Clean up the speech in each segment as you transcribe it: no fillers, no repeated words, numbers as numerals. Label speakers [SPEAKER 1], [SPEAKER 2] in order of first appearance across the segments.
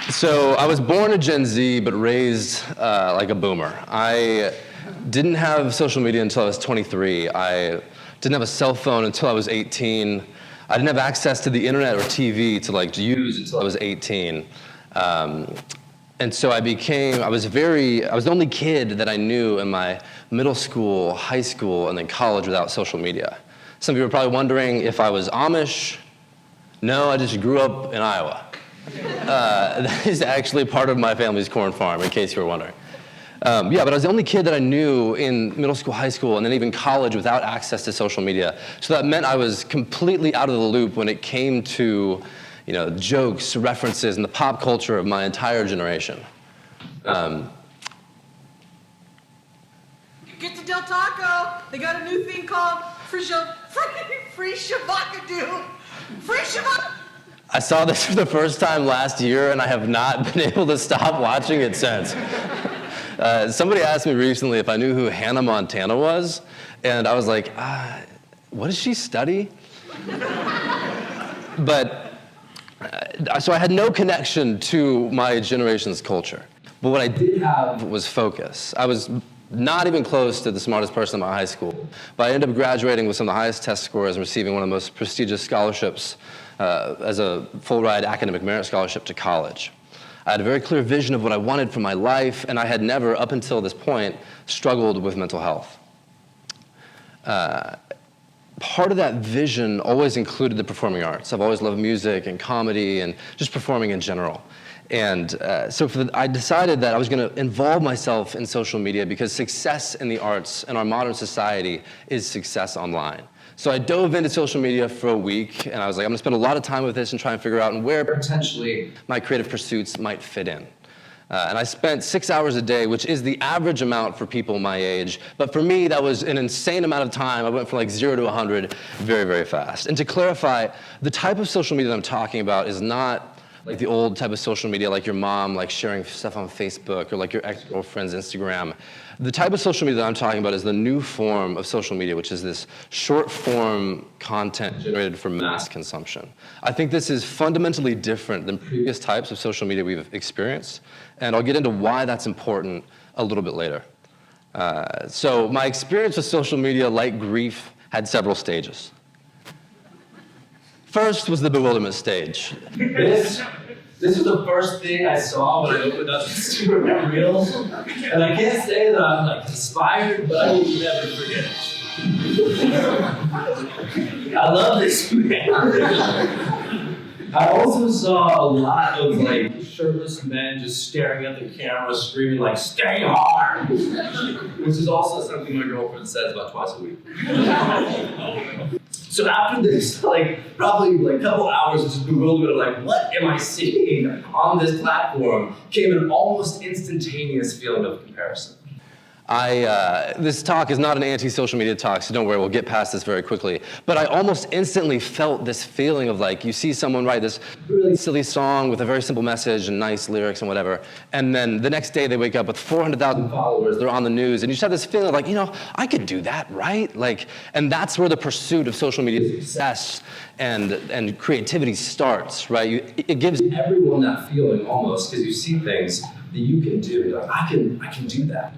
[SPEAKER 1] So I was born a Gen Z, but raised like a boomer. I didn't have social media until I was 23. I didn't have a cell phone until I was 18. I didn't have access to the internet or TV to use until I was 18. And so I was the only kid that I knew in my middle school, high school, and then college without social media. Some of you are probably wondering if I was Amish. No, I just grew up in Iowa. That is actually part of my family's corn farm, in case you were wondering. But I was the only kid that I knew in middle school, high school, and then even college without access to social media. So that meant I was completely out of the loop when it came to, jokes, references, and the pop culture of my entire generation.
[SPEAKER 2] Get to Del Taco. They got a new thing called free shabakadoo. Free shabak.
[SPEAKER 1] I saw this for the first time last year, and I have not been able to stop watching it since. Somebody asked me recently if I knew who Hannah Montana was, and I was like, what does she study? So I had no connection to my generation's culture. But what I did have was focus. I was not even close to the smartest person in my high school, but I ended up graduating with some of the highest test scores and receiving one of the most prestigious scholarships as a full-ride academic merit scholarship to college. I had a very clear vision of what I wanted for my life, and I had never, up until this point, struggled with mental health. Part of that vision always included the performing arts. I've always loved music and comedy and just performing in general. And I decided that I was going to involve myself in social media because success in the arts in our modern society is success online. So I dove into social media for a week, and I was like, I'm going to spend a lot of time with this and try and figure out where potentially my creative pursuits might fit in. And I spent 6 hours a day, which is the average amount for people my age. But for me, that was an insane amount of time. I went from 0 to 100 very, very fast. And to clarify, the type of social media that I'm talking about is not like the old type of social media, like your mom, sharing stuff on Facebook, or your ex-girlfriend's Instagram. The type of social media that I'm talking about is the new form of social media, which is this short-form content generated for mass consumption. I think this is fundamentally different than previous types of social media we've experienced, and I'll get into why that's important a little bit later. So my experience with social media, like grief, had several stages. First was the bewilderment stage. This was the first thing I saw when I opened up Instagram Reels, and I can't say that I'm inspired, but I will never forget it. I love this man. I also saw a lot of shirtless men just staring at the camera, screaming "Stay hard," which is also something my girlfriend says about twice a week. So after this, probably a couple hours of just bewilderment of what am I seeing on this platform, came an almost instantaneous feeling of comparison. This talk is not an anti-social media talk, so don't worry, we'll get past this very quickly. But I almost instantly felt this feeling of you see someone write this really silly song with a very simple message and nice lyrics and whatever, and then the next day they wake up with 400,000 followers, they're on the news, and you just have this feeling of I could do that, right? And that's where the pursuit of social media success and creativity starts, right? It gives everyone that feeling almost, because you see things that you can do. You're I can do that.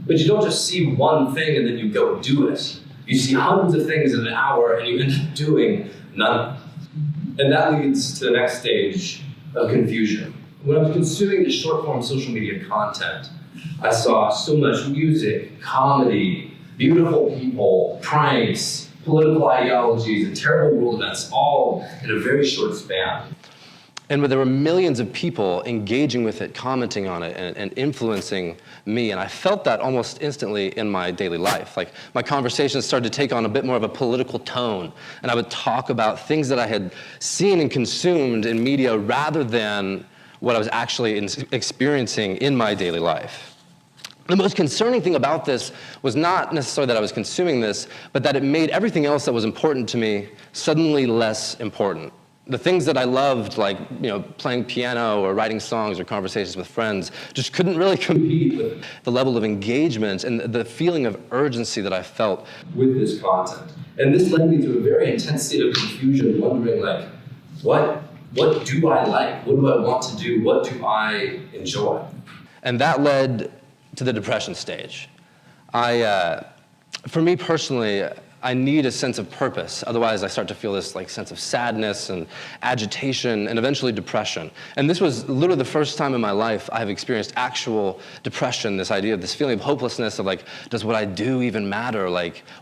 [SPEAKER 1] But you don't just see one thing and then you go do it. You see hundreds of things in an hour and you end up doing none. And that leads to the next stage of confusion. When I was consuming this short-form social media content, I saw so much music, comedy, beautiful people, pranks, political ideologies, and terrible world events, all in a very short span. And there were millions of people engaging with it, commenting on it, and influencing me. And I felt that almost instantly in my daily life. My conversations started to take on a bit more of a political tone. And I would talk about things that I had seen and consumed in media rather than what I was actually experiencing in my daily life. The most concerning thing about this was not necessarily that I was consuming this, but that it made everything else that was important to me suddenly less important. The things that I loved, playing piano or writing songs or conversations with friends, just couldn't really compete with the level of engagement and the feeling of urgency that I felt with this content. And this led me to a very intense state of confusion, wondering, what what do I like? What do I want to do? What do I enjoy? And that led to the depression stage. For me personally, I need a sense of purpose. Otherwise, I start to feel this sense of sadness and agitation and eventually depression. And this was literally the first time in my life I've experienced actual depression, this idea of this feeling of hopelessness of does what I do even matter?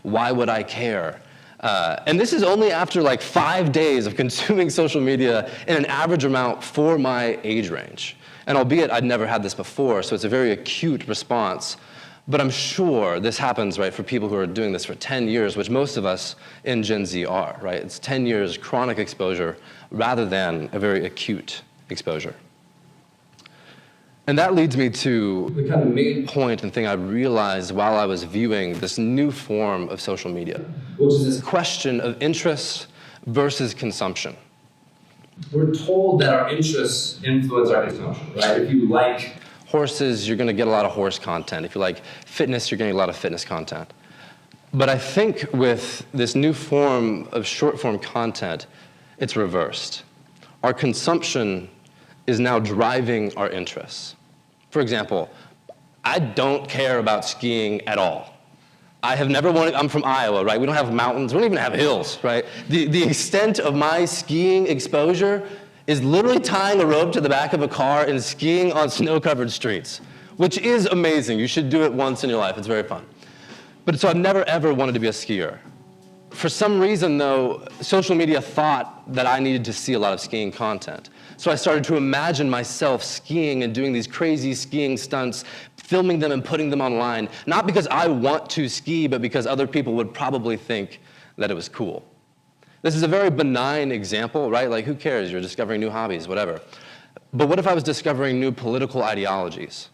[SPEAKER 1] Why would I care? And this is only after 5 days of consuming social media in an average amount for my age range. And albeit I'd never had this before, so it's a very acute response. But I'm sure this happens, right, for people who are doing this for 10 years, which most of us in Gen Z are, right? It's 10 years chronic exposure rather than a very acute exposure. And that leads me to the kind of main point and thing I realized while I was viewing this new form of social media, which is this question of interest versus consumption. We're told that our interests influence our consumption, right? If you like horses, you're going to get a lot of horse content. If you like fitness, you're getting a lot of fitness content. But I think with this new form of short-form content, it's reversed. Our consumption is now driving our interests. For example, I don't care about skiing at all. I have never wanted, I'm from Iowa, right? We don't have mountains, we don't even have hills, right? The extent of my skiing exposure is literally tying a rope to the back of a car and skiing on snow-covered streets, which is amazing. You should do it once in your life. It's very fun. But so I've never, ever wanted to be a skier. For some reason, though, social media thought that I needed to see a lot of skiing content. So I started to imagine myself skiing and doing these crazy skiing stunts, filming them and putting them online, not because I want to ski, but because other people would probably think that it was cool. This is a very benign example, right? Who cares? You're discovering new hobbies, whatever. But what if I was discovering new political ideologies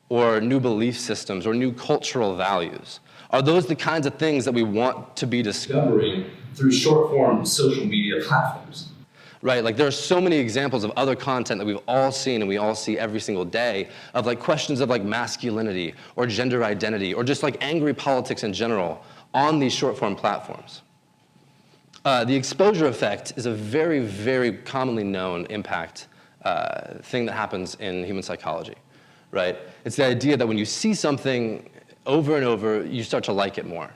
[SPEAKER 1] or new belief systems or new cultural values? Are those the kinds of things that we want to be discovering through short-form social media platforms? Right, there are so many examples of other content that we've all seen and we all see every single day of questions of masculinity or gender identity or just angry politics in general on these short-form platforms. The exposure effect is a very, very commonly known impact thing that happens in human psychology, right? It's the idea that when you see something over and over, you start to like it more.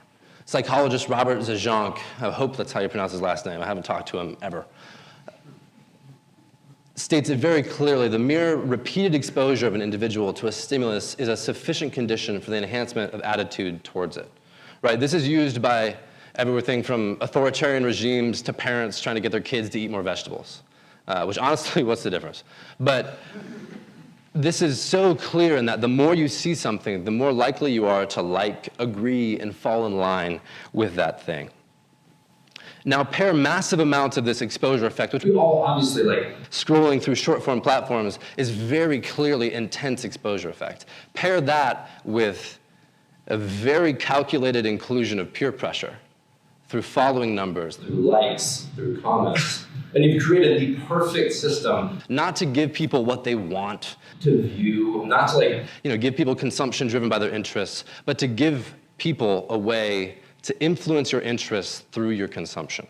[SPEAKER 1] Psychologist Robert Zajonc, I hope that's how you pronounce his last name, I haven't talked to him ever, states it very clearly: the mere repeated exposure of an individual to a stimulus is a sufficient condition for the enhancement of attitude towards it, right? This is used by everything from authoritarian regimes to parents trying to get their kids to eat more vegetables, which honestly, what's the difference? But this is so clear in that the more you see something, the more likely you are to agree, and fall in line with that thing. Now pair massive amounts of this exposure effect, which we all obviously scrolling through short-form platforms is very clearly intense exposure effect. Pair that with a very calculated inclusion of peer pressure through following numbers, through likes, through comments. And you've created the perfect system not to give people what they want to view, not to give people consumption driven by their interests, but to give people a way to influence your interests through your consumption.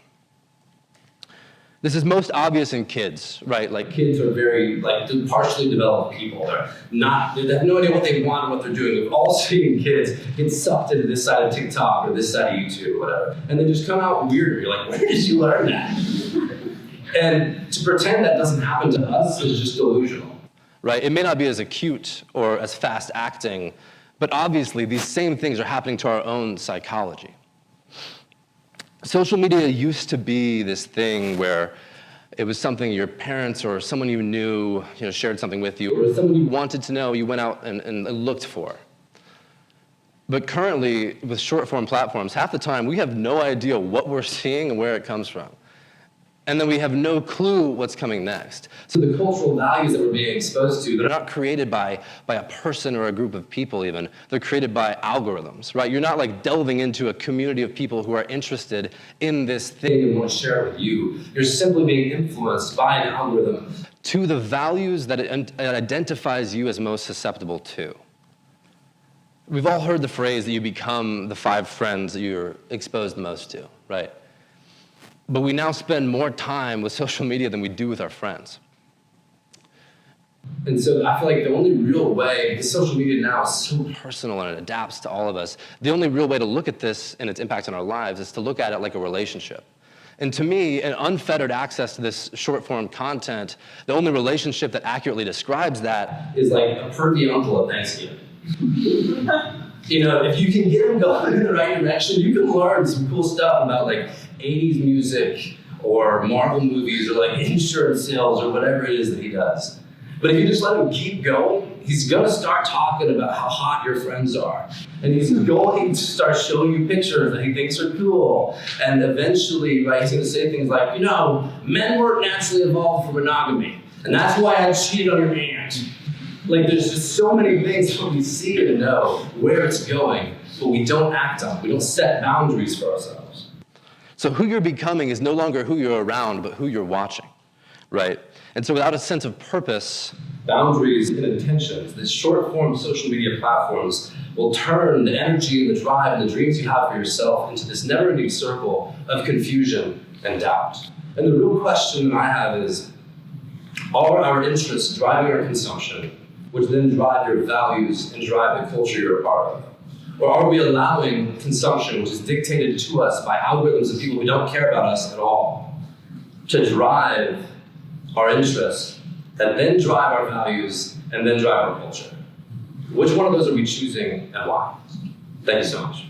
[SPEAKER 1] This is most obvious in kids, right? Kids are very, partially developed people. They have no idea what they want and what they're doing. We've all seen kids get sucked into this side of TikTok or this side of YouTube or whatever, and they just come out weirder. You're where did you learn that? And to pretend that doesn't happen to us is just delusional. Right? It may not be as acute or as fast acting, but obviously these same things are happening to our own psychology. Social media used to be this thing where it was something your parents or someone you knew, shared something with you, or someone you wanted to know, you went out and looked for. But currently, with short-form platforms, half the time we have no idea what we're seeing and where it comes from. And then we have no clue what's coming next. So the cultural values that we're being exposed to, they're not created by a person or a group of people even. They're created by algorithms, right? You're not delving into a community of people who are interested in this thing and want to share it with you. You're simply being influenced by an algorithm to the values that it identifies you as most susceptible to. We've all heard the phrase that you become the 5 friends that you're exposed the most to, right? But we now spend more time with social media than we do with our friends. And so I feel like the only real way, because social media now is so personal and it adapts to all of us, the only real way to look at this and its impact on our lives is to look at it like a relationship. And to me, an unfettered access to this short-form content, the only relationship that accurately describes that is like a pervy uncle at Thanksgiving. You know, if you can get him going in the right direction, you can learn some cool stuff about like 80s music or Marvel movies or like insurance sales or whatever it is that he does. But if you just let him keep going, he's gonna start talking about how hot your friends are. And he's going to start showing you pictures that he thinks are cool. And eventually, right, he's gonna say things like, you know, men weren't naturally evolved for monogamy. And that's why I cheated on your aunt. Like, there's just so many things where we see and know where it's going, but we don't act on it. We don't set boundaries for ourselves. So who you're becoming is no longer who you're around, but who you're watching, right? And so without a sense of purpose, boundaries, and intentions, these short-form social media platforms will turn the energy and the drive and the dreams you have for yourself into this never-ending circle of confusion and doubt. And the real question that I have is, are our interests driving our consumption, which then drive your values and drive the culture you're a part of? Or are we allowing consumption, which is dictated to us by algorithms of people who don't care about us at all, to drive our interests, that then drive our values, and then drive our culture? Which one of those are we choosing and why? Thank you so much.